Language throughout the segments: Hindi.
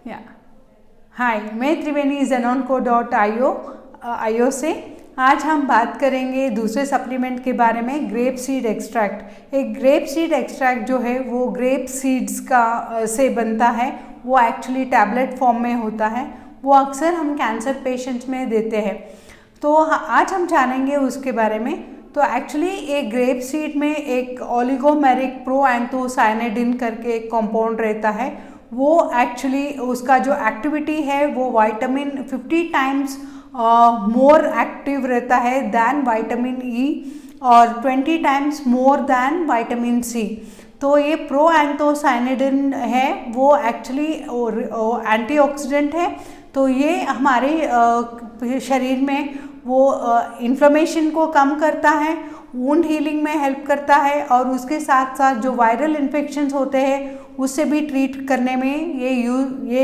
या हाय, मैं त्रिवेणी zenonco.io से आज हम बात करेंगे दूसरे सप्लीमेंट के बारे में, ग्रेप सीड एक्सट्रैक्ट। एक ग्रेप सीड एक्सट्रैक्ट जो है वो ग्रेप सीड्स का से बनता है। वो एक्चुअली टैबलेट फॉर्म में होता है। वो अक्सर हम कैंसर पेशेंट्स में देते हैं। तो आज हम जानेंगे उसके बारे में। तो एक्चुअली एक ग्रेप सीड में एक ओलिगोमेरिक प्रोएंथोसाइनेडिन करके एक कंपाउंड रहता है। वो एक्चुअली उसका जो एक्टिविटी है वो विटामिन 50 टाइम्स मोर एक्टिव रहता है दैन विटामिन ई और 20 times more than vitamin C. तो ये प्रोएंथोसाइनेडिन है, वो एक्चुअली एंटीऑक्सीडेंट है। तो ये हमारे शरीर में वो इन्फ्लेमेशन को कम करता है, वुंड हीलिंग में हेल्प करता है और उसके साथ साथ जो वायरल इन्फेक्शंस होते हैं उससे भी ट्रीट करने में ये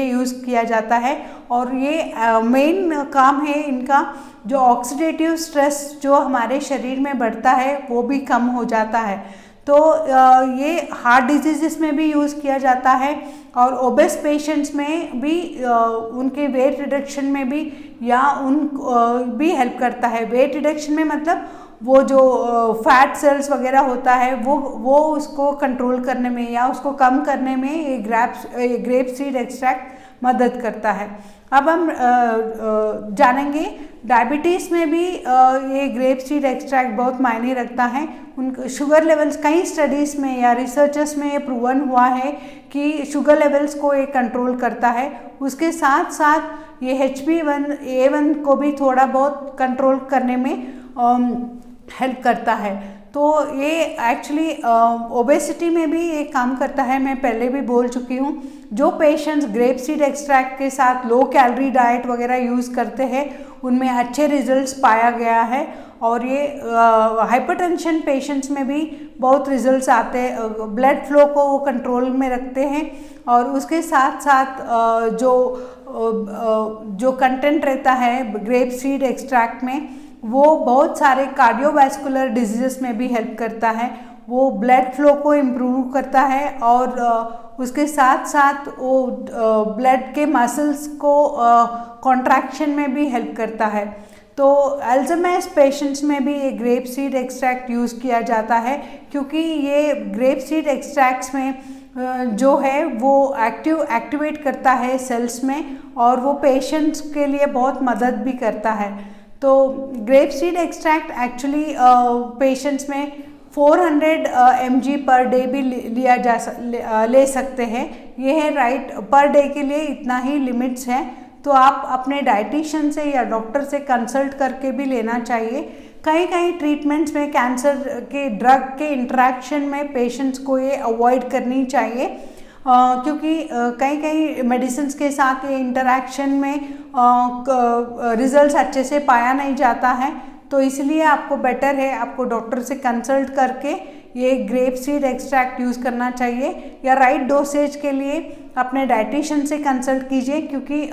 यूज़ किया जाता है। और ये मेन काम है इनका, जो ऑक्सीडेटिव स्ट्रेस जो हमारे शरीर में बढ़ता है वो भी कम हो जाता है। तो ये हार्ट डिजीज़ में भी यूज़ किया जाता है और ओबेस पेशेंट्स में भी उनके वेट रिडक्शन में भी या भी हेल्प करता है। वेट रिडक्शन में मतलब वो जो फैट सेल्स वगैरह होता है वो उसको कंट्रोल करने में या उसको कम करने में ये ग्रेप सीड एक्सट्रैक्ट मदद करता है। अब हम जानेंगे डायबिटीज़ में भी ये ग्रेप सीड एक्सट्रैक्ट बहुत मायने रखता है। उन शुगर लेवल्स, कई स्टडीज़ में या रिसर्चर्स में ये प्रूवन हुआ है कि शुगर लेवल्स को ये कंट्रोल करता है। उसके साथ साथ ये HbA1 को भी थोड़ा बहुत कंट्रोल करने में हेल्प करता है। तो ये एक्चुअली ओबेसिटी में भी ये काम करता है। मैं पहले भी बोल चुकी हूँ, जो पेशेंट्स ग्रेप सीड एक्सट्रैक्ट के साथ लो कैलोरी डाइट वगैरह यूज़ करते हैं उनमें अच्छे रिजल्ट्स पाया गया है। और ये हाइपरटेंशन पेशेंट्स में भी बहुत रिजल्ट्स आते हैं। ब्लड फ्लो को वो कंट्रोल में रखते हैं और उसके साथ साथ जो कंटेंट रहता है ग्रेप सीड एक्सट्रैक्ट में वो बहुत सारे कार्डियोवैस्कुलर डिजीज़ में भी हेल्प करता है। वो ब्लड फ्लो को इम्प्रूव करता है और उसके साथ साथ वो ब्लड के मसल्स को कॉन्ट्रैक्शन में भी हेल्प करता है। तो अल्जाइमर्स पेशेंट्स में भी ये ग्रेप सीड एक्सट्रैक्ट यूज़ किया जाता है, क्योंकि ये ग्रेप सीड एक्सट्रैक्ट्स में जो है वो एक्टिवेट करता है सेल्स में और वो पेशेंट्स के लिए बहुत मदद भी करता है। तो grape seed extract actually patients में 400 mg पर डे भी ले सकते हैं। ये है राइट, पर डे के लिए इतना ही लिमिट्स है। तो आप अपने डाइटिशियन से या डॉक्टर से कंसल्ट करके भी लेना चाहिए। कई ट्रीटमेंट्स में कैंसर के ड्रग के इंटरेक्शन में पेशेंट्स को ये अवॉइड करनी चाहिए, क्योंकि कई मेडिसिन के साथ ये इंटरेक्शन में रिजल्ट्स अच्छे से पाया नहीं जाता है। तो इसलिए आपको बेटर है आपको डॉक्टर से कंसल्ट करके ये ग्रेप सीड एक्सट्रैक्ट यूज़ करना चाहिए, या राइट डोसेज के लिए अपने डाइटिशियन से कंसल्ट कीजिए, क्योंकि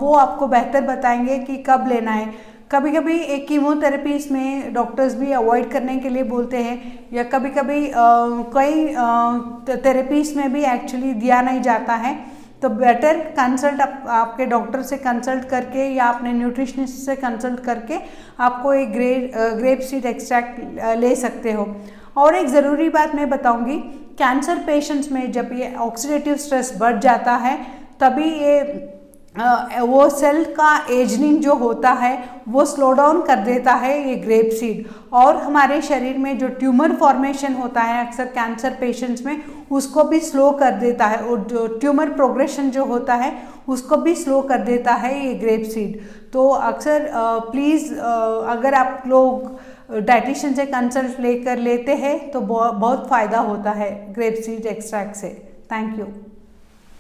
वो आपको बेहतर बताएंगे कि कब लेना है। कभी कभी एक कीमोथेरेपीज में डॉक्टर्स भी अवॉइड करने के लिए बोलते हैं, या कभी कभी कई थेरेपीज में भी एक्चुअली दिया नहीं जाता है। तो बेटर कंसल्ट आपके डॉक्टर से कंसल्ट करके या अपने न्यूट्रिशनिस्ट से कंसल्ट करके आपको एक ग्रेप सीड एक्सट्रैक्ट ले सकते हो। और एक ज़रूरी बात मैं बताऊंगी, कैंसर पेशेंट्स में जब ये ऑक्सीडेटिव स्ट्रेस बढ़ जाता है तभी ये वो सेल का एजिंग जो होता है वो स्लो डाउन कर देता है ये ग्रेप सीड, और हमारे शरीर में जो ट्यूमर फॉर्मेशन होता है अक्सर कैंसर पेशेंट्स में उसको भी स्लो कर देता है, और जो ट्यूमर प्रोग्रेशन जो होता है उसको भी स्लो कर देता है ये ग्रेप सीड। तो अक्सर प्लीज़ अगर आप लोग डाइटिशियन से कंसल्ट लेते हैं तो बहुत फ़ायदा होता है ग्रेप सीड एक्सट्रैक्ट से। Thank you.